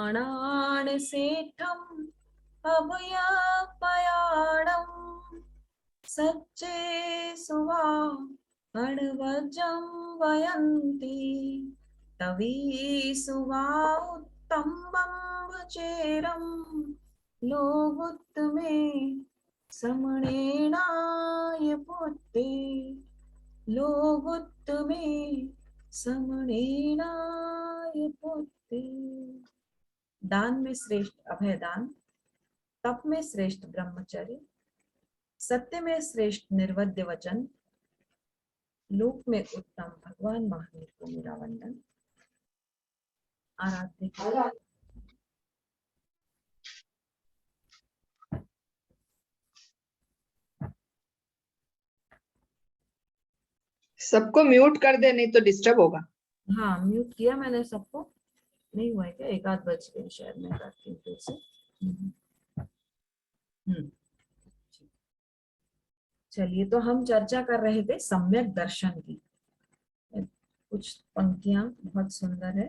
प्रमाणान् सेठम् अभयपयाणम् सच्चे सुवा अणवजं वयन्ति तवी सुवा उत्तम्बं लोगुत्तमे समणेनाय पुत्ते लोगुत्तमे समणेनाय पुत्ते। दान में श्रेष्ठ अभयदान, तप में श्रेष्ठ ब्रह्मचर्य, सत्य में श्रेष्ठ निर्वध्य वचन, लोक में उत्तम भगवान महावीर को मेरा वंदन। आराध्य सबको म्यूट कर दे, नहीं तो डिस्टर्ब होगा। हाँ, म्यूट किया मैंने सबको। नहीं हुआ है क्या? एक आध बज गए शायद, मैं करती हूँ फिर से। चलिए, तो हम चर्चा कर रहे थे सम्यक दर्शन की। कुछ पंक्तियां बहुत सुंदर है।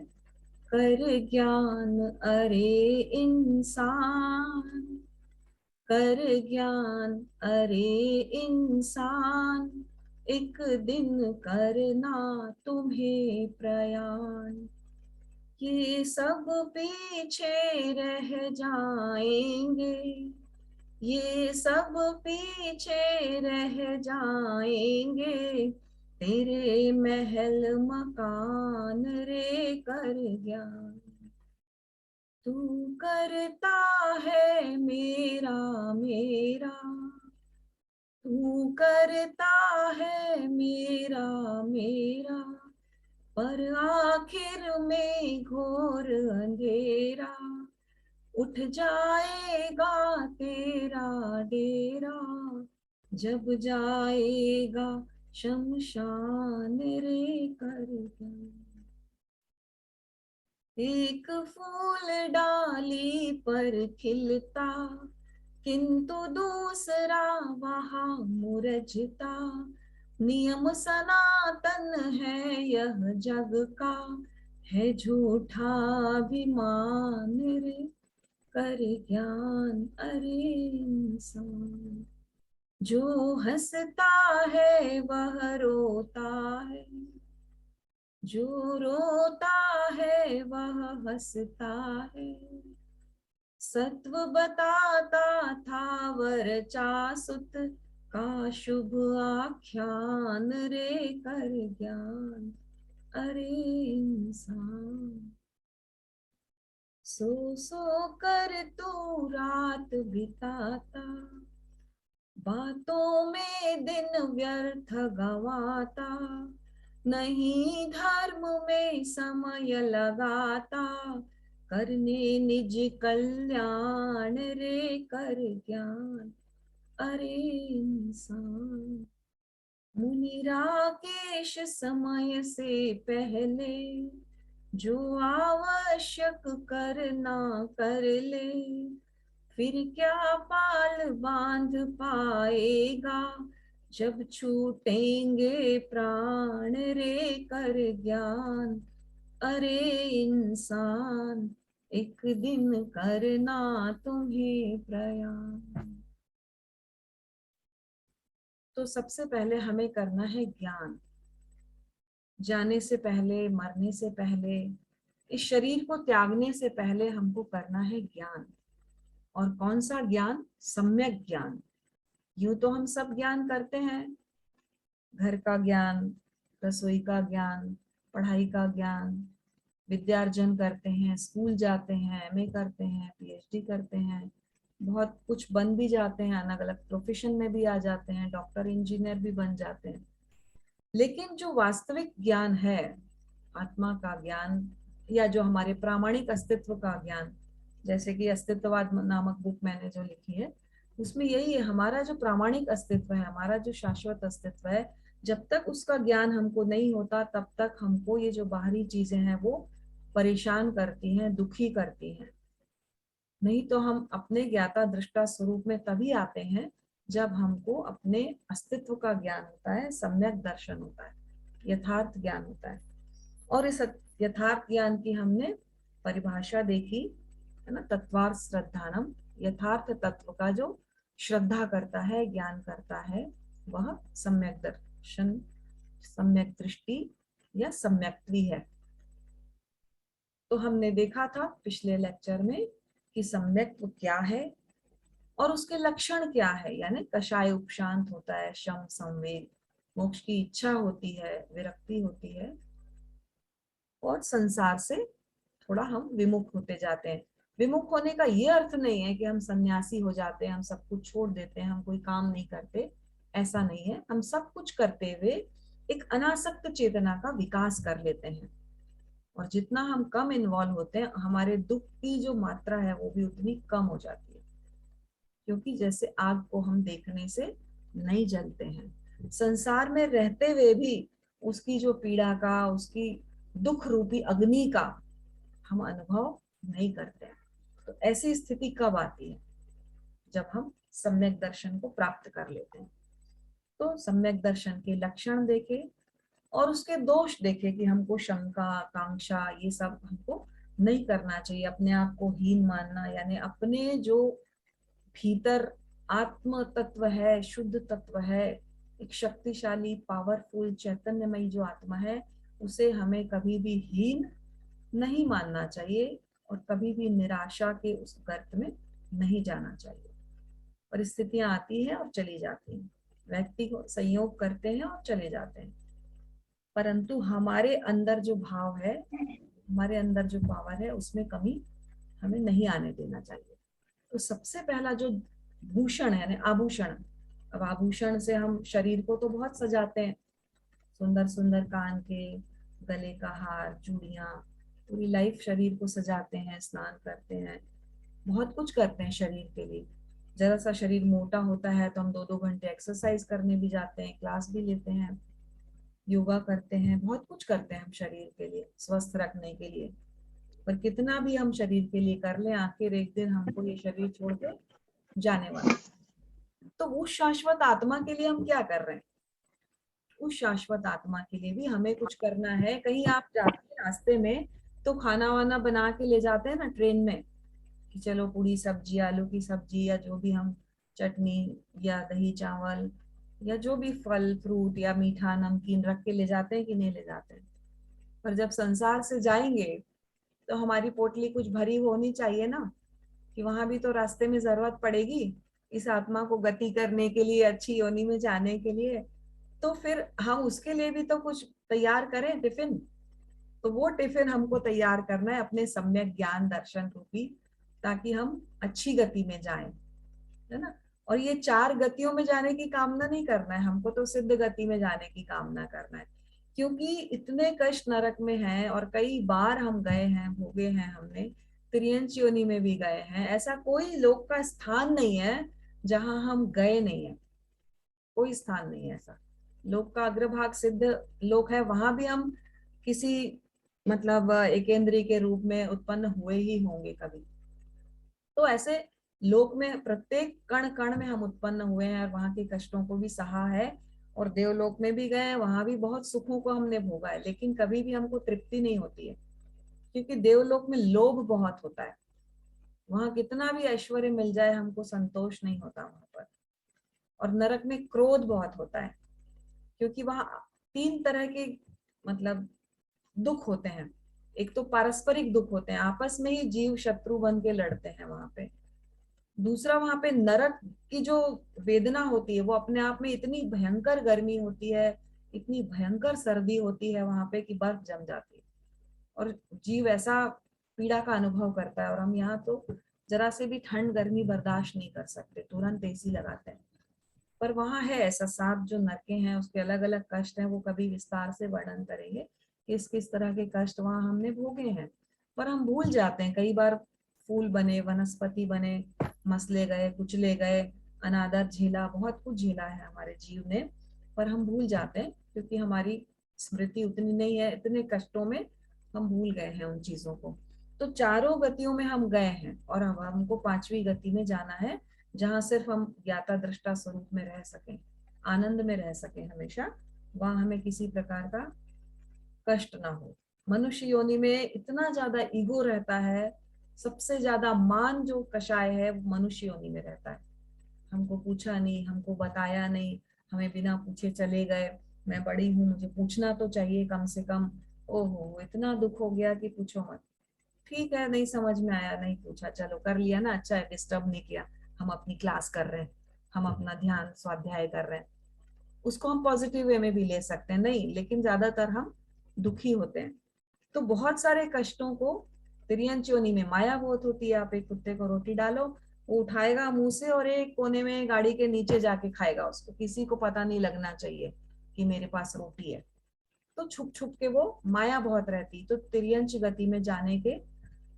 कर ज्ञान अरे इंसान, कर ज्ञान अरे इंसान, एक दिन करना तुम्हें प्रयाण। ये सब पीछे रह जाएंगे, ये सब पीछे रह जाएंगे, तेरे महल मकान रे कर ज्ञान। तू करता है मेरा मेरा, तू करता है मेरा मेरा, पर आखिर में घोर अंधेरा, उठ जाएगा तेरा डेरा, जब जाएगा शमशान रे कर ज्ञान। एक फूल डाली पर खिलता, किंतु दूसरा वहाँ मुरझता, नियम सनातन है यह जग का, है झूठा अभिमान रे कर ज्ञान अरे इंसान। जो हंसता है वह रोता है, जो रोता है वह हंसता है, सत्व बताता था वरचासुत का शुभ आख्यान रे कर ज्ञान अरे इंसान। सो सो कर तू रात बिताता, बातों में दिन व्यर्थ गवाता, नहीं धर्म में समय लगाता, करने निज कल्याण रे कर ज्ञान अरे इंसान। मुनि राकेश समय से पहले जो आवश्यक करना कर ले, फिर क्या पाल बांध पाएगा, जब छूटेंगे प्राण रे कर ज्ञान अरे इंसान। एक दिन करना तुम्हें प्रयाण। तो सबसे पहले हमें करना है ज्ञान। जाने से पहले, मरने से पहले, इस शरीर को त्यागने से पहले हमको करना है ज्ञान। और कौन सा ज्ञान? सम्यक ज्ञान। यूं तो हम सब ज्ञान करते हैं, घर का ज्ञान, रसोई का ज्ञान, पढ़ाई का ज्ञान, विद्यार्जन करते हैं, स्कूल जाते हैं, एमए करते हैं, पीएचडी करते हैं, बहुत कुछ बन भी जाते हैं, अलग अलग प्रोफेशन में भी आ जाते हैं, डॉक्टर इंजीनियर भी बन जाते हैं। लेकिन जो वास्तविक ज्ञान है, आत्मा का ज्ञान, या जो हमारे प्रामाणिक अस्तित्व का ज्ञान, जैसे कि अस्तित्ववाद नामक बुक मैंने जो लिखी है, उसमें यही है, हमारा जो प्रामाणिक अस्तित्व है, हमारा जो शाश्वत अस्तित्व है, जब तक उसका ज्ञान हमको नहीं होता, तब तक हमको ये जो बाहरी चीजें हैं वो परेशान करती हैं, दुखी करती हैं। नहीं तो हम अपने ज्ञाता दृष्टा स्वरूप में तभी आते हैं जब हमको अपने अस्तित्व का ज्ञान होता है, सम्यक दर्शन होता है, यथार्थ ज्ञान होता है। और इस यथार्थ ज्ञान की हमने परिभाषा देखी है ना। तत्वार श्रद्धानम, यथार्थ तत्व का जो श्रद्धा करता है, ज्ञान करता है, वह सम्यक दर्शन, सम्यक दृष्टि या सम्यक्त्वी है। तो हमने देखा था पिछले लेक्चर में कि सम्यक्त्व क्या है और उसके लक्षण क्या है, यानी कषाय उपशांत होता है, शम संवेग, मोक्ष की इच्छा होती है, विरक्ति होती है, और संसार से थोड़ा हम विमुख होते जाते हैं। विमुख होने का ये अर्थ नहीं है कि हम सन्यासी हो जाते हैं, हम सब कुछ छोड़ देते हैं, हम कोई काम नहीं करते, ऐसा नहीं है। हम सब कुछ करते हुए एक अनासक्त चेतना का विकास कर लेते हैं, और जितना हम कम इन्वॉल्व होते हैं, हमारे दुख की जो मात्रा है वो भी उतनी कम हो जाती है, क्योंकि जैसे आग को हम देखने से नहीं जलते हैं, संसार में रहते हुए भी उसकी जो पीड़ा का, उसकी दुख रूपी अग्नि का हम अनुभव नहीं करते हैं। तो ऐसी स्थिति कब आती है? जब हम सम्यक दर्शन को प्राप्त कर लेते हैं। तो सम्यक दर्शन के लक्षण देखे और उसके दोष देखे कि हमको शंका, आकांक्षा, ये सब हमको नहीं करना चाहिए। अपने आप को हीन मानना, यानी अपने जो भीतर आत्म तत्व है, शुद्ध तत्व है, एक शक्तिशाली पावरफुल चैतन्यमयी जो आत्मा है, उसे हमें कभी भी हीन नहीं मानना चाहिए और कभी भी निराशा के उस गर्त में नहीं जाना चाहिए। परिस्थितियां आती हैं और चली जाती हैं, व्यक्ति को संयोग करते हैं और चले जाते हैं, परंतु हमारे अंदर जो भाव है, हमारे अंदर जो पावर है, उसमें कमी हमें नहीं आने देना चाहिए। तो सबसे पहला जो भूषण है, यानी आभूषण, अब आभूषण से हम शरीर को तो बहुत सजाते हैं, सुंदर सुंदर कान के, गले का हार, चूड़ियां, पूरी लाइफ शरीर को सजाते हैं, स्नान करते हैं, बहुत कुछ करते हैं शरीर के लिए। जरा सा शरीर मोटा होता है तो हम 2-2 घंटे एक्सरसाइज करने भी जाते हैं, क्लास भी लेते हैं, योगा करते हैं, बहुत कुछ करते हैं हम शरीर के लिए, स्वस्थ रखने के लिए। पर कितना भी हम शरीर के लिए कर ले, आखिर एक दिन हमको ये शरीर छोड़ के जाने वाला है। तो उस शाश्वत आत्मा के लिए हम क्या कर रहे हैं? उस शाश्वत आत्मा के लिए भी हमें कुछ करना है। कहीं आप जाते हैं रास्ते में तो खाना वाना बना के ले जाते हैं ना ट्रेन में, कि चलो पूरी सब्जी, आलू की सब्जी, या जो भी हम चटनी या दही चावल या जो भी फल फ्रूट या मीठा नमकीन रख के ले जाते हैं कि नहीं ले जाते हैं? पर जब संसार से जाएंगे तो हमारी पोटली कुछ भरी होनी चाहिए ना, कि वहां भी तो रास्ते में जरूरत पड़ेगी इस आत्मा को गति करने के लिए, अच्छी योनि में जाने के लिए। तो फिर हम उसके लिए भी तो कुछ तैयार करें, टिफिन। तो वो टिफिन हमको तैयार करना है अपने सम्यक ज्ञान दर्शन रूपी, ताकि हम अच्छी गति में जाएं, है ना। और ये 4 गतियों में जाने की कामना नहीं करना है हमको, तो सिद्ध गति में जाने की कामना करना है, क्योंकि इतने कष्ट नरक में हैं और कई बार हम गए हैं, भोगे हैं हमने, त्रियंच योनि में भी गए हैं। ऐसा कोई लोक का स्थान नहीं है जहां हम गए नहीं है, कोई स्थान नहीं है ऐसा। लोक का अग्रभाग सिद्ध लोक है, वहां भी हम किसी मतलब एकेंद्री के रूप में उत्पन्न हुए ही होंगे कभी। तो ऐसे लोक में प्रत्येक कण कण में हम उत्पन्न हुए हैं और वहां के कष्टों को भी सहा है, और देवलोक में भी गए हैं, वहां भी बहुत सुखों को हमने भोगा है, लेकिन कभी भी हमको तृप्ति नहीं होती है, क्योंकि देवलोक में लोभ बहुत होता है। वहां कितना भी ऐश्वर्य मिल जाए हमको संतोष नहीं होता वहां पर। और नरक में क्रोध बहुत होता है, क्योंकि वहां 3 तरह के मतलब दुख होते हैं। एक तो पारस्परिक दुख होते हैं, आपस में ही जीव शत्रु बन के लड़ते हैं वहां पे। दूसरा, वहां पे नरक की जो वेदना होती है वो अपने आप में इतनी भयंकर गर्मी होती है, इतनी भयंकर सर्दी होती है वहां पे कि बर्फ जम जाती है, और जीव ऐसा पीड़ा का अनुभव करता है। और हम यहाँ तो जरा से भी ठंड गर्मी बर्दाश्त नहीं कर सकते, तुरंत एसी लगाते हैं। पर वहां है ऐसा, 7 जो नरके हैं उसके अलग अलग कष्ट हैं, वो कभी विस्तार से वर्णन करेंगे किस किस तरह के कष्ट वहां हमने भोगे हैं। पर हम भूल जाते हैं, कई बार फूल बने, वनस्पति बने, मसले गए, कुचले गए, अनादर झेला, बहुत कुछ झेला है हमारे जीव ने, पर हम भूल जाते हैं क्योंकि हमारी स्मृति उतनी नहीं है, इतने कष्टों में हम भूल गए हैं उन चीजों को। तो 4 गतियों में हम गए हैं और अब हमको 5वीं गति में जाना है, जहां सिर्फ हम ज्ञाता दृष्टा स्वरूप में रह सकें, आनंद में रह सकें हमेशा, वहां हमें किसी प्रकार का कष्ट ना हो। मनुष्य योनि में इतना ज्यादा ईगो रहता है, सबसे ज्यादा मान जो कषाय है वो मनुष्य योनि में रहता है। हमको पूछा नहीं, हमको बताया नहीं, हमें बिना पूछे चले गए। मैं बड़ी हूँ, मुझे पूछना तो चाहिए कम से कम। ओहो, इतना दुख हो गया कि पूछो मत। ठीक है, नहीं समझ में आया, नहीं पूछा, चलो कर लिया ना, अच्छा है, डिस्टर्ब नहीं किया। हम अपनी क्लास कर रहे हैं, हम अपना ध्यान स्वाध्याय कर रहे हैं। उसको हम पॉजिटिव वे में भी ले सकते हैं, नहीं, लेकिन ज्यादातर हम दुखी होते हैं। तो बहुत सारे कष्टों को तिर्यंच योनि में माया बहुत होती है। आप एक कुत्ते को रोटी डालो, वो उठाएगा मुंह से और एक कोने में गाड़ी के नीचे जाके खाएगा उसको, किसी को पता नहीं लगना चाहिए कि मेरे पास रोटी है। तो छुप छुप के वो माया बहुत रहती, तो तिर्यंच गति में जाने के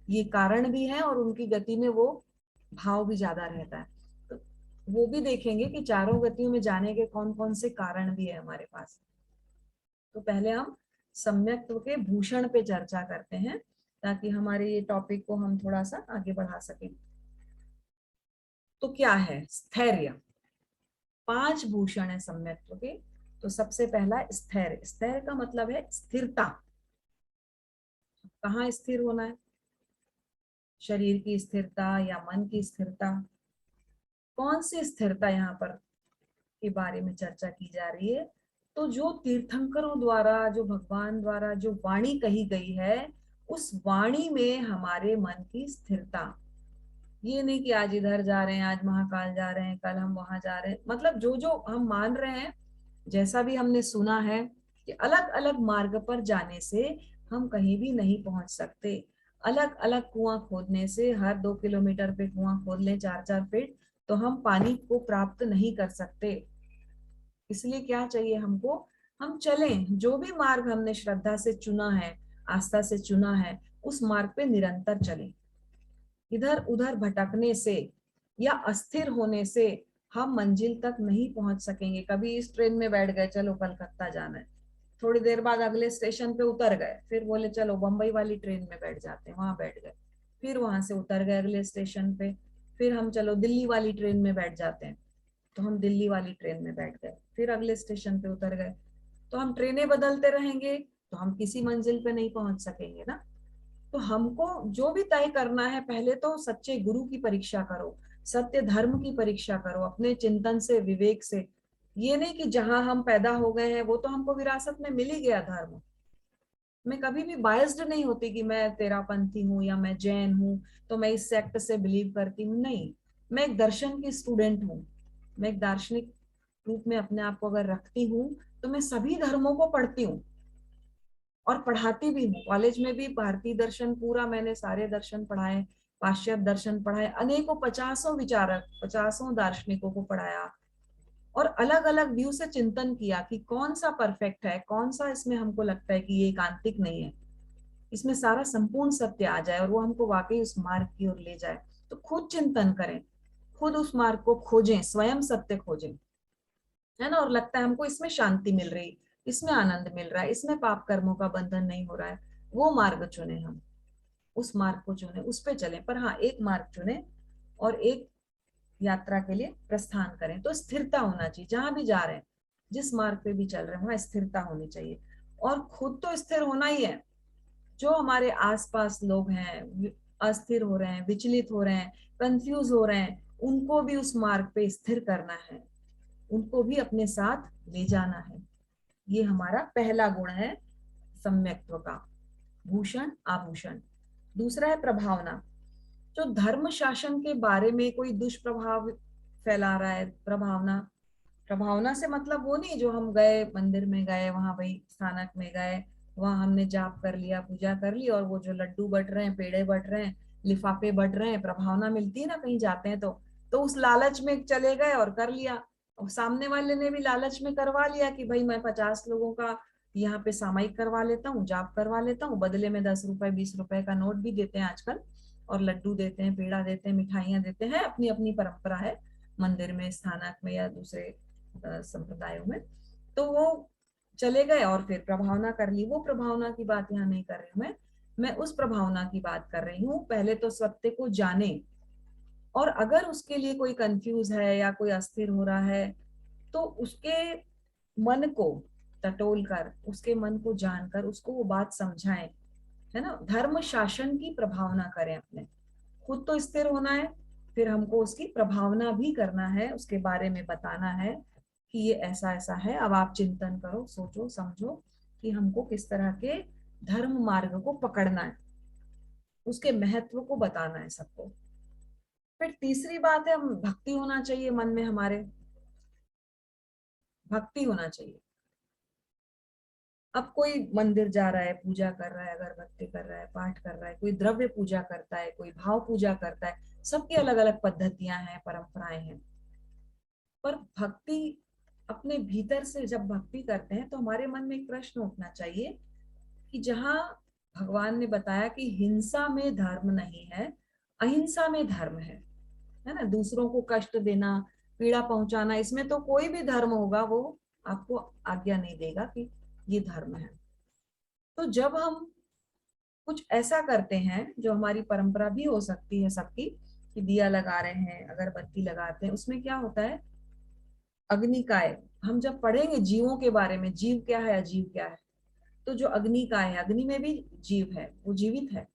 ये कारण भी है, और उनकी गति में वो भाव भी ज्यादा रहता है। तो वो भी देखेंगे कि चारों गतियों में जाने के कौन कौन से कारण भी है हमारे पास। तो पहले हम सम्यक्त्व के भूषण पे चर्चा करते हैं, ताकि हमारे ये टॉपिक को हम थोड़ा सा आगे बढ़ा सकें। तो क्या है स्थैर्य? 5 भूषण है सम्यक्त्व के। तो सबसे पहला स्थैर्य। स्थैर्य का मतलब है स्थिरता। कहाँ स्थिर होना है? शरीर की स्थिरता या मन की स्थिरता? कौन सी स्थिरता यहाँ पर के बारे में चर्चा की जा रही है? तो जो तीर्थंकरों द्वारा, जो भगवान द्वारा जो वाणी कही गई है, उस वाणी में हमारे मन की स्थिरता। ये नहीं कि आज इधर जा रहे हैं, आज महाकाल जा रहे हैं, कल हम वहां जा रहे हैं। मतलब जो जो हम मान रहे हैं, जैसा भी हमने सुना है कि अलग अलग मार्ग पर जाने से हम कहीं भी नहीं पहुंच सकते। अलग अलग कुआं खोदने से, हर 2 किलोमीटर पे कुआं खोद लें 4-4 फीट, तो हम पानी को प्राप्त नहीं कर सकते। इसलिए क्या चाहिए हमको? हम चलें, जो भी मार्ग हमने श्रद्धा से चुना है, आस्था से चुना है, उस मार्ग पे निरंतर चलें। इधर उधर भटकने से या अस्थिर होने से हम मंजिल तक नहीं पहुंच सकेंगे। कभी इस ट्रेन में बैठ गए, चलो कलकत्ता जाना है, थोड़ी देर बाद अगले स्टेशन पे उतर गए, फिर बोले चलो बम्बई वाली ट्रेन में बैठ जाते हैं, वहां बैठ गए, फिर वहां से उतर गए अगले स्टेशन पे, फिर हम चलो दिल्ली वाली ट्रेन में बैठ जाते हैं, तो हम दिल्ली वाली ट्रेन में बैठ गए, फिर अगले स्टेशन पे उतर गए। तो हम ट्रेनें बदलते रहेंगे तो हम किसी मंजिल पे नहीं पहुंच सकेंगे ना। तो हमको जो भी तय करना है, पहले तो सच्चे गुरु की परीक्षा करो, सत्य धर्म की परीक्षा करो, अपने चिंतन से, विवेक से। ये नहीं कि जहां हम पैदा हो गए हैं वो तो हमको विरासत में मिल ही गया धर्म। मैं कभी भी बायस्ड नहीं होती कि मैं तेरापंथी हूँ या मैं जैन हूँ तो मैं इस सेक्ट से बिलीव करती हूँ, नहीं। मैं एक दर्शन की स्टूडेंट हूँ। मैं एक दार्शनिक रूप में अपने आप को अगर रखती हूँ, तो मैं सभी धर्मों को पढ़ती हूँ और पढ़ाती भी हूँ। कॉलेज में भी भारतीय दर्शन पूरा मैंने सारे दर्शन पढ़ाए, पाश्चात्य दर्शन पढ़ाए, अनेकों 50 विचारक, 50 दार्शनिकों को पढ़ाया, और अलग अलग व्यू से चिंतन किया कि कौन सा परफेक्ट है, कौन सा इसमें हमको लगता है कि ये एकांतिक नहीं है, इसमें सारा संपूर्ण सत्य आ जाए और वो हमको वाकई उस मार्ग की ओर ले जाए। तो खुद चिंतन करें, खुद उस मार्ग को खोजें, स्वयं सत्य खोजें, है ना। और लगता है हमको इसमें शांति मिल रही, इसमें आनंद मिल रहा है, इसमें पाप कर्मों का बंधन नहीं हो रहा है, वो मार्ग चुने हम, उस मार्ग को चुने, उस पे चलें। पर हाँ, एक मार्ग चुने और एक यात्रा के लिए प्रस्थान करें। तो स्थिरता होना चाहिए, जहां भी जा रहे हैं, जिस मार्ग पे भी चल रहे हैं, वहां स्थिरता होनी चाहिए। और खुद तो स्थिर होना ही है, जो हमारे आसपास लोग हैं अस्थिर हो रहे हैं, विचलित हो रहे हैं, कंफ्यूज हो रहे हैं, उनको भी उस मार्ग पे स्थिर करना है, उनको भी अपने साथ ले जाना है। ये हमारा पहला गुण है सम्यक्त्व का, भूषण आभूषण। दूसरा है प्रभावना। जो धर्म शासन के बारे में कोई दुष्प्रभाव फैला रहा है, प्रभावना। प्रभावना से मतलब वो नहीं जो हम गए मंदिर में गए, वहां भाई स्थानक में गए, वहां हमने जाप कर लिया, पूजा कर ली, और वो जो लड्डू बट रहे हैं, पेड़े बट रहे हैं, लिफाफे बट रहे हैं, प्रभावना मिलती है ना कहीं जाते हैं तो उस लालच में चले गए और कर लिया। और सामने वाले ने भी लालच में करवा लिया कि भाई मैं 50 लोगों का यहाँ पे सामायिक करवा लेता हूँ, जाप करवा लेता हूँ, बदले में 10 रुपए 20 रुपए का नोट भी देते हैं आजकल, और लड्डू देते हैं, पेड़ा देते हैं, मिठाइयां देते हैं, अपनी अपनी परंपरा है मंदिर में, स्थानक में या दूसरे संप्रदायों में। तो वो चले गए और फिर प्रभावना कर ली। वो प्रभावना की बात यहाँ नहीं कर रही हूँ मैं उस प्रभावना की बात कर रही हूँ, पहले तो सत्य को जाने, और अगर उसके लिए कोई कंफ्यूज है या कोई अस्थिर हो रहा है, तो उसके मन को टटोल कर, उसके मन को जानकर उसको वो बात समझाएं, है ना। धर्म शासन की प्रभावना करें अपने, खुद तो स्थिर होना है, फिर हमको उसकी प्रभावना भी करना है, उसके बारे में बताना है कि ये ऐसा ऐसा है, अब आप चिंतन करो, सोचो समझो कि हमको किस तरह के धर्म मार्ग को पकड़ना है, उसके महत्व को बताना है सबको। फिर तीसरी बात है, हम भक्ति होना चाहिए मन में, हमारे भक्ति होना चाहिए। अब कोई मंदिर जा रहा है, पूजा कर रहा है, अगरबत्ती कर रहा है, पाठ कर रहा है, कोई द्रव्य पूजा करता है, कोई भाव पूजा करता है, सबकी अलग अलग पद्धतियां हैं, परंपराएं हैं। पर भक्ति, अपने भीतर से जब भक्ति करते हैं तो हमारे मन में एक प्रश्न उठना चाहिए कि जहाँ भगवान ने बताया कि हिंसा में धर्म नहीं है, अहिंसा में धर्म है ना, दूसरों को कष्ट देना, पीड़ा पहुंचाना, इसमें तो कोई भी धर्म होगा वो आपको आज्ञा नहीं देगा कि ये धर्म है। तो जब हम कुछ ऐसा करते हैं जो हमारी परंपरा भी हो सकती है सबकी, कि दिया लगा रहे हैं, अगरबत्ती लगाते हैं, उसमें क्या होता है, अग्निकाय, हम जब पढ़ेंगे जीवों के बारे में, जीव क्या है अजीव क्या है, तो जो अग्निकाय है, अग्नि में भी जीव है, वो जीवित है,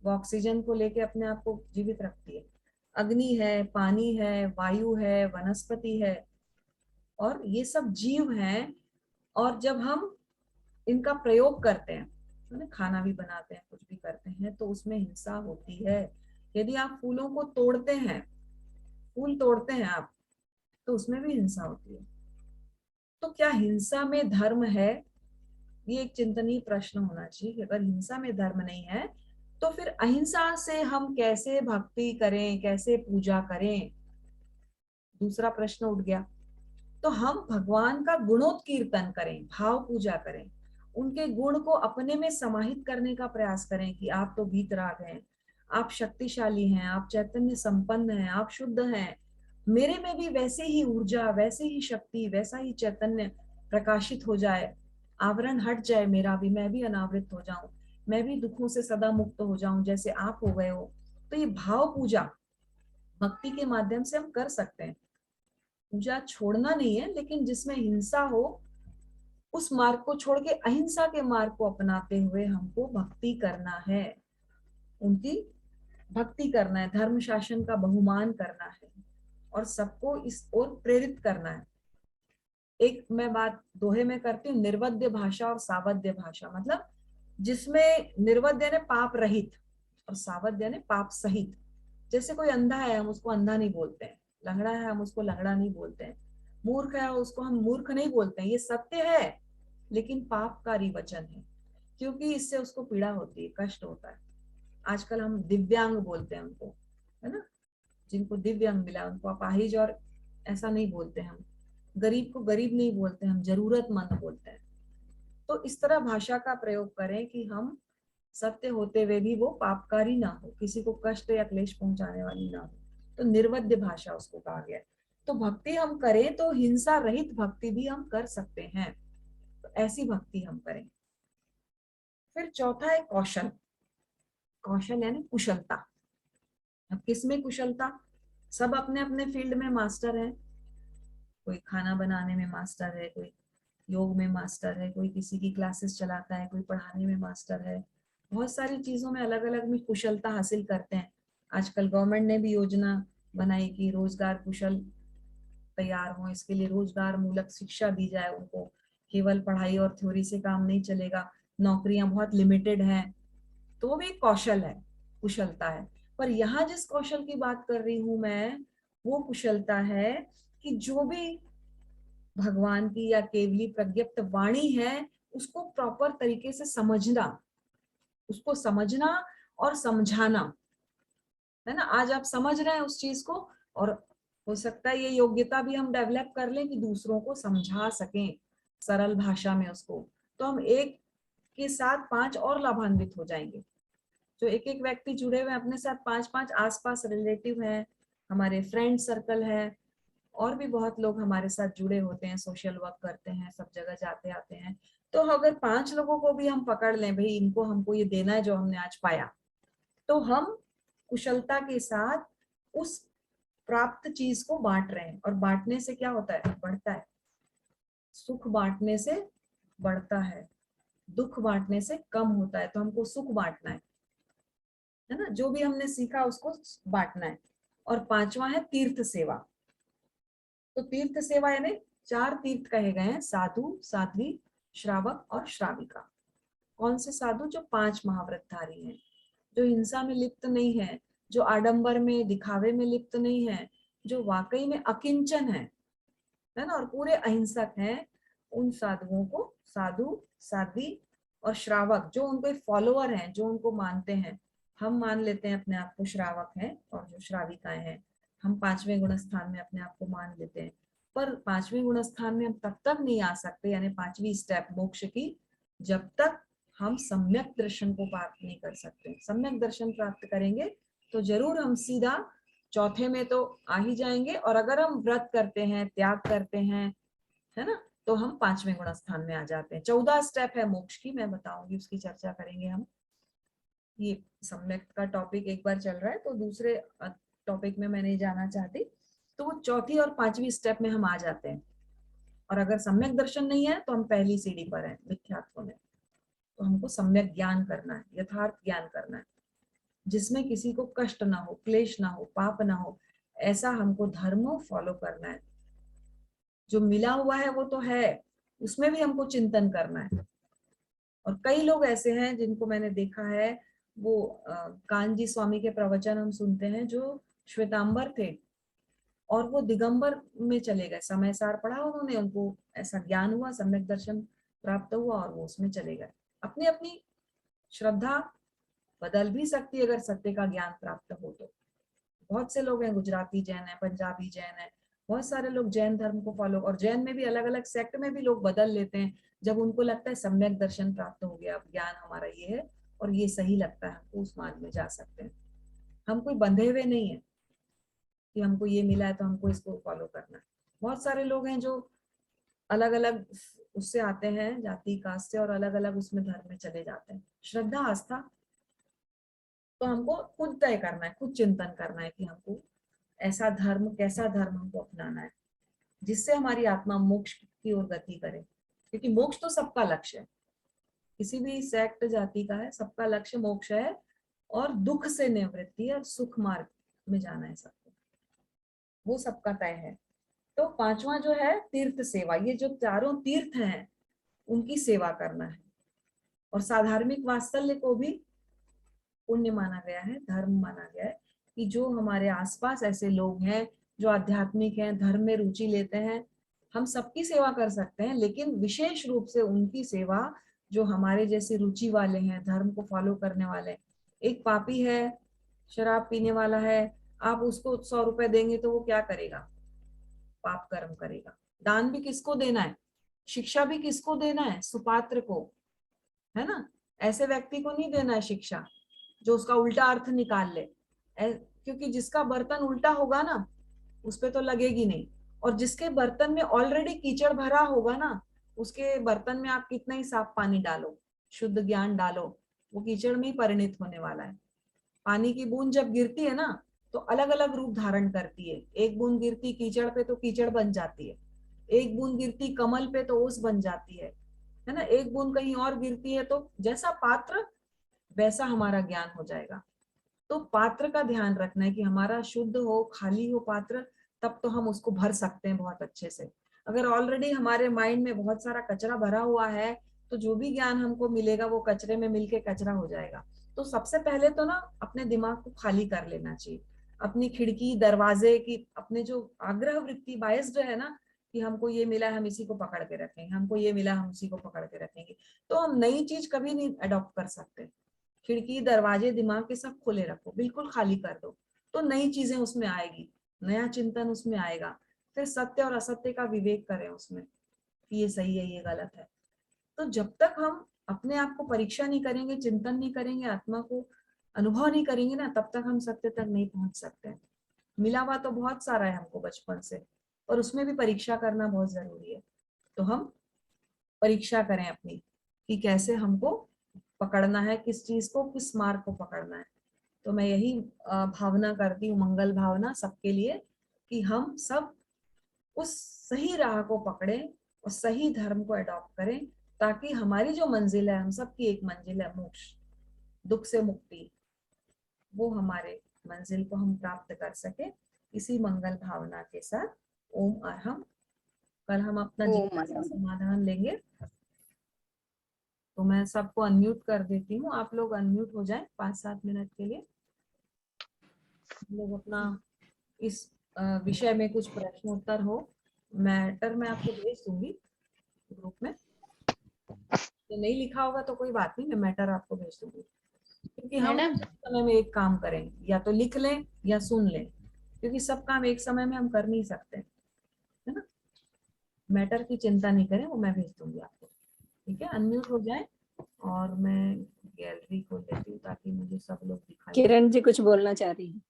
वो ऑक्सीजन को लेके अपने आप को जीवित रखती है। अग्नि है, पानी है, वायु है, वनस्पति है, और ये सब जीव हैं। और जब हम इनका प्रयोग करते हैं, है ना, खाना भी बनाते हैं, कुछ भी करते हैं, तो उसमें हिंसा होती है। यदि आप फूलों को तोड़ते हैं, फूल तोड़ते हैं आप, तो उसमें भी हिंसा होती है। तो क्या हिंसा में धर्म है? ये एक चिंतनीय प्रश्न होना चाहिए कि अगर हिंसा में धर्म नहीं है तो फिर अहिंसा से हम कैसे भक्ति करें, कैसे पूजा करें? दूसरा प्रश्न उठ गया। तो हम भगवान का गुणोत्कीर्तन करें, भाव पूजा करें, उनके गुण को अपने में समाहित करने का प्रयास करें कि आप तो वीतराग हैं, आप शक्तिशाली हैं, आप चैतन्य संपन्न हैं, आप शुद्ध हैं, मेरे में भी वैसे ही ऊर्जा, वैसे ही शक्ति, वैसा ही चैतन्य प्रकाशित हो जाए, आवरण हट जाए मेरा भी, मैं भी अनावृत हो जाऊं, मैं भी दुखों से सदा मुक्त हो जाऊं जैसे आप हो गए हो। तो ये भाव पूजा भक्ति के माध्यम से हम कर सकते हैं। पूजा छोड़ना नहीं है, लेकिन जिसमें हिंसा हो उस मार्ग को छोड़ के अहिंसा के मार्ग को अपनाते हुए हमको भक्ति करना है, उनकी भक्ति करना है, धर्म शासन का बहुमान करना है, और सबको इस ओर प्रेरित करना है। एक मैं बात दोहे में करती हूँ, निर्वद्य भाषा और सावध्य भाषा, मतलब जिसमें निर्वद्य ने पाप रहित और सावध्य ने पाप सहित। जैसे कोई अंधा है, हम उसको अंधा नहीं बोलते हैं, लंगड़ा है हम उसको लंगड़ा नहीं बोलते हैं, मूर्ख है उसको हम मूर्ख नहीं बोलते हैं, ये सत्य है, लेकिन पापकारी वचन है, क्योंकि इससे उसको पीड़ा होती है, कष्ट होता है। आजकल हम दिव्यांग बोलते हैं उनको, है ना, जिनको दिव्यांग मिला उनको अपाहिज, और ऐसा नहीं बोलते हम। गरीब को गरीब नहीं बोलते, हम जरूरतमंद बोलते हैं। तो इस तरह भाषा का प्रयोग करें कि हम सत्य होते हुए भी वो पापकारी ना हो, किसी को कष्ट या क्लेश पहुंचाने वाली ना हो। तो निर्वद्य भाषा उसको कहा गया है। तो भक्ति हम करें तो हिंसा रहित भक्ति भी हम कर सकते हैं, तो ऐसी भक्ति हम करें। फिर चौथा है कौशल। कौशल यानी कुशलता। अब किसमें कुशलता? सब अपने अपने फील्ड में मास्टर है, कोई खाना बनाने में मास्टर है, कोई योग में मास्टर है, कोई किसी की क्लासेस चलाता है, कोई पढ़ाने में मास्टर है, बहुत सारी चीजों में अलग अलग में कुशलता हासिल करते हैं। आजकल गवर्नमेंट ने भी योजना बनाई कि रोजगार कुशल तैयार हो, इसके लिए रोजगार मूलक शिक्षा दी जाए उनको, केवल पढ़ाई और थ्योरी से काम नहीं चलेगा, नौकरियां बहुत लिमिटेड हैं। तो वो भी एक कौशल है, कुशलता है। पर यहाँ जिस कौशल की बात कर रही हूं मैं, वो कुशलता है कि जो भी भगवान की या केवली प्रज्ञप्त वाणी है उसको प्रॉपर तरीके से समझना, उसको समझना और समझाना, है ना। आज आप समझ रहे हैं उस चीज को, और हो सकता है ये योग्यता भी हम डेवलप कर लें कि दूसरों को समझा सकें सरल भाषा में उसको, तो हम एक के साथ पांच और लाभान्वित हो जाएंगे। जो एक एक व्यक्ति जुड़े हुए हैं अपने साथ, पांच पांच आसपास रिलेटिव हैं, हमारे फ्रेंड सर्कल है, और भी बहुत लोग हमारे साथ जुड़े होते हैं, सोशल वर्क करते हैं, सब जगह जाते आते हैं। तो अगर पांच लोगों को भी हम पकड़ लें, भाई इनको हमको ये देना है जो हमने आज पाया, तो हम कुशलता के साथ उस प्राप्त चीज को बांट रहे हैं। और बांटने से क्या होता है? बढ़ता है। सुख बांटने से बढ़ता है, दुख बांटने से कम होता है। तो हमको सुख बांटना है, है ना, जो भी हमने सीखा उसको बांटना है। और पांचवा है तीर्थ सेवा। तो तीर्थ सेवा यानी 4 तीर्थ कहे गए हैं, साधु, साध्वी, श्रावक और श्राविका। कौन से साधु? जो 5 महाव्रतधारी हैं, जो हिंसा में लिप्त नहीं है, जो आडंबर में दिखावे में लिप्त नहीं है, जो वाकई में अकिंचन है ना, और पूरे अहिंसक हैं। उन साधुओं को साधु, साध्वी और श्रावक, जो उनके फॉलोअर हैं, जो उनको मानते हैं। हम मान लेते हैं अपने आप को श्रावक हैं, और जो श्राविकाएं हैं, हम 5वें गुण स्थान में अपने आप को मान लेते हैं। पर 5वें गुण स्थान में हम तब तक नहीं आ सकते, यानी 5वीं स्टेप मोक्ष की, जब तक हम सम्यक दर्शन को प्राप्त नहीं कर सकते। सम्यक दर्शन प्राप्त करेंगे तो जरूर हम सीधा चौथे में तो आ ही जाएंगे, और अगर हम व्रत करते हैं, त्याग करते हैं, है ना, तो हम 5वें गुण स्थान में आ जाते हैं। 14 स्टेप है मोक्ष की, मैं बताऊंगी, उसकी चर्चा करेंगे हम। ये सम्यक का टॉपिक एक बार चल रहा है, तो दूसरे टॉपिक में मैं नहीं जाना चाहती। तो वो चौथी और 5वीं स्टेप में हम आ जाते हैं। और अगर सम्यक दर्शन नहीं है तो हम पहली सीढ़ी पर हैं, मिथ्यात्व में। तो हमको सम्यक ज्ञान करना है, यथार्थ ज्ञान करना है, जिसमें किसी को कष्ट ना हो, क्लेश ना हो, पाप ना हो, ऐसा हमको धर्म फॉलो करना है। जो मिला हुआ है वो तो है, उसमें भी हमको चिंतन करना है। और कई लोग ऐसे हैं जिनको मैंने देखा है, वो कानजी स्वामी के प्रवचन हम सुनते हैं, जो श्वेतांबर थे और वो दिगंबर में चले गए। समय सार पढ़ा उन्होंने, उनको ऐसा ज्ञान हुआ, सम्यक दर्शन प्राप्त हुआ, और वो उसमें चले गए। अपनी अपनी श्रद्धा बदल भी सकती है अगर सत्य का ज्ञान प्राप्त हो तो। बहुत से लोग हैं, गुजराती जैन है, पंजाबी जैन है, बहुत सारे लोग जैन धर्म को फॉलो, और जैन में भी अलग अलग सेक्ट में भी लोग बदल लेते हैं जब उनको लगता है सम्यक दर्शन प्राप्त हो गया, अब ज्ञान हमारा ये है और ये सही लगता है, हमको उस मार्ग में जा सकते हैं। हम कोई बंधे हुए नहीं है कि हमको ये मिला है तो हमको इसको फॉलो करना है। बहुत सारे लोग हैं जो अलग अलग उससे आते हैं, जाति कास्ट से, और अलग अलग उसमें धर्म में चले जाते हैं। श्रद्धा, आस्था, तो हमको खुद तय करना है, खुद चिंतन करना है कि हमको ऐसा धर्म, कैसा धर्म हमको अपनाना है जिससे हमारी आत्मा मोक्ष की ओर गति करे। क्योंकि मोक्ष तो सबका लक्ष्य है, किसी भी सेक्ट जाति का है, सबका लक्ष्य मोक्ष है, और दुख से निवृत्ति और सुख मार्ग में जाना है सबको, वो सबका तय है। तो 5वां जो है तीर्थ सेवा, ये जो चारों तीर्थ हैं उनकी सेवा करना है। और साधार्मिक वात्सल्य को भी पुण्य माना गया है, धर्म माना गया है, कि जो हमारे आसपास ऐसे लोग हैं जो आध्यात्मिक हैं, धर्म में रुचि लेते हैं, हम सबकी सेवा कर सकते हैं, लेकिन विशेष रूप से उनकी सेवा जो हमारे जैसे रुचि वाले हैं, धर्म को फॉलो करने वाले। एक पापी है, शराब पीने वाला है, आप उसको 100 रुपए देंगे तो वो क्या करेगा? पाप कर्म करेगा। दान भी किसको देना है? शिक्षा भी किसको देना है? सुपात्र को, है ना। ऐसे व्यक्ति को नहीं देना है शिक्षा जो उसका उल्टा अर्थ निकाल ले, क्योंकि जिसका बर्तन उल्टा होगा ना, उस पे तो लगेगी नहीं। और जिसके बर्तन में ऑलरेडी कीचड़ भरा होगा ना, उसके बर्तन में आप कितना ही साफ पानी डालो, शुद्ध ज्ञान डालो, वो कीचड़ में ही परिणित होने वाला है। पानी की बूंद जब गिरती है ना, तो अलग अलग रूप धारण करती है। एक बूंद गिरती कीचड़ पे तो कीचड़ बन जाती है, एक बूंद गिरती कमल पे तो ओस बन जाती है ना, एक बूंद कहीं और गिरती है तो जैसा पात्र वैसा हमारा ज्ञान हो जाएगा। तो पात्र का ध्यान रखना है कि हमारा शुद्ध हो, खाली हो पात्र, तब तो हम उसको भर सकते हैं बहुत अच्छे से। अगर ऑलरेडी हमारे माइंड में बहुत सारा कचरा भरा हुआ है, तो जो भी ज्ञान हमको मिलेगा वो कचरे में मिलके कचरा हो जाएगा। तो सबसे पहले तो ना अपने दिमाग को खाली कर लेना चाहिए, अपनी खिड़की दरवाजे की, अपने जो आग्रह वृत्ति बायस जो है ना, कि हमको ये मिला हम इसी को पकड़ के रखेंगे, हमको ये मिला हम उसी को पकड़ के रखेंगे, तो हम नई चीज कभी नहीं अडॉप्ट कर सकते। खिड़की दरवाजे दिमाग के सब खुले रखो, बिल्कुल खाली कर दो, तो नई चीजें उसमें आएगी, नया चिंतन उसमें आएगा। फिर सत्य और असत्य का विवेक करें उसमें, कि ये सही है, ये गलत है। तो जब तक हम अपने आप को परीक्षा नहीं करेंगे, चिंतन नहीं करेंगे, आत्मा को अनुभव नहीं करेंगे ना, तब तक हम सत्य तक नहीं पहुंच सकते। मिला हुआ तो बहुत सारा है हमको बचपन से, और उसमें भी परीक्षा करना बहुत जरूरी है। तो हम परीक्षा करें अपनी, कि कैसे हमको पकड़ना है, किस चीज को, किस मार्ग को पकड़ना है। तो मैं यही भावना करती हूँ, मंगल भावना सबके लिए, कि हम सब उस सही राह को पकड़े और सही धर्म को अडॉप्ट करें, ताकि हमारी जो मंजिल है, हम सबकी एक मंजिल है, मोक्ष, दुख से मुक्ति, वो हमारे मंजिल को हम प्राप्त कर सके, इसी मंगल भावना के साथ ओम अरहम। कल हम अपना जिज्ञासा समाधान लेंगे। तो मैं सबको अनम्यूट कर देती हूँ, आप लोग अनम्यूट हो जाएं 5-7 मिनट के लिए। लोग अपना इस विषय में कुछ प्रश्न उत्तर हो, मैटर मैं आपको भेज दूंगी ग्रुप में। तो नहीं लिखा होगा तो कोई बात नहीं, मैं मैटर आपको भेज दूंगी। क्योंकि हम मैडम एक समय में एक काम करें, या तो लिख लें या सुन लें, क्योंकि सब काम एक समय में हम कर नहीं सकते, है ना। मैटर की चिंता नहीं करें, वो मैं भेज दूंगी आपको। ठीक है, अनम्यूट हो जाए और मैं गैलरी खोल लेती हूँ ताकि मुझे सब लोग दिखाई दे। किरण जी कुछ बोलना चाह रही है।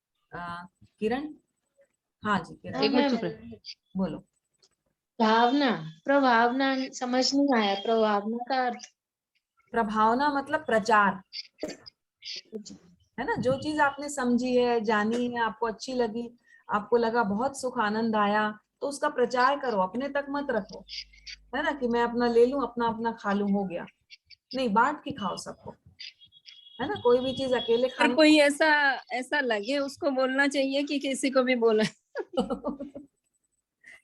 किरण, हाँ जी किरण, एक मिनट चुप रहे। बोलो। भावना, प्रभावना समझ नहीं आया, प्रभावना का अर्थ। प्रभावना मतलब प्रचार, है ना। जो चीज आपने समझी है, जानी है, आपको अच्छी लगी, आपको लगा बहुत सुख आनंद आया, तो उसका प्रचार करो, अपने तक मत रखो, है ना, कि मैं अपना ले लूं, अपना अपना खा लूं, हो गया। नहीं, बांट के खाओ सबको, है ना। कोई भी चीज अकेले पर खाने कोई ऐसा ऐसा लगे उसको बोलना चाहिए कि किसी को भी बोला।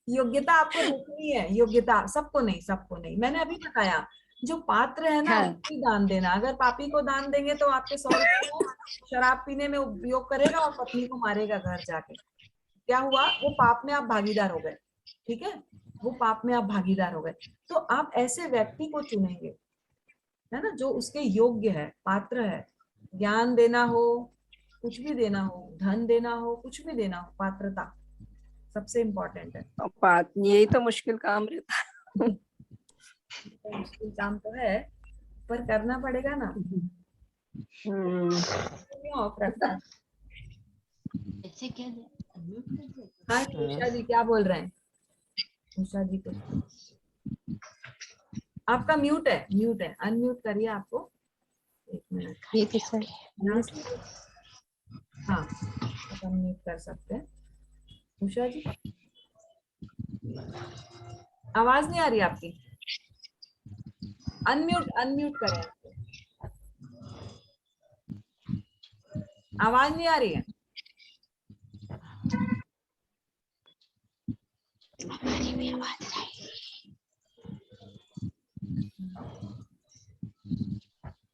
योग्यता आपको देखनी है, योग्यता सबको नहीं, सबको नहीं। मैंने अभी बताया, जो पात्र है ना हाँ। उसको ही दान देना। अगर पापी को दान देंगे तो आपके 100 रुपए को शराब पीने में उपयोग करेगा और पत्नी को मारेगा घर जाके। क्या हुआ, वो पाप में आप भागीदार हो गए। ठीक है, वो पाप में आप भागीदार हो गए। तो आप ऐसे व्यक्ति को चुनेंगे, है ना, जो उसके योग्य है, पात्र है। ज्ञान देना हो, कुछ भी देना हो, धन देना हो, कुछ भी देना हो, पात्रता सबसे इम्पोर्टेंट है। और बात यही तो मुश्किल काम रहता है। तो मुश्किल काम तो है, पर करना पड़ेगा ना। क्यों ऑफ रखा है? ऐसे क्या हाँ उषा जी क्या बोल रहे हैं? उषा जी कुछ, आपका म्यूट है, म्यूट है, अनम्यूट करिए आपको। एक मिनट, ये तो सर यहाँ से, हाँ आप अनम्यूट कर सकते हैं। उषा जी आवाज नहीं आ रही आपकी, अनम्यूट, अनम्यूट करें आपको, आवाज नहीं आ रही है। हमारी भी आवाज आई।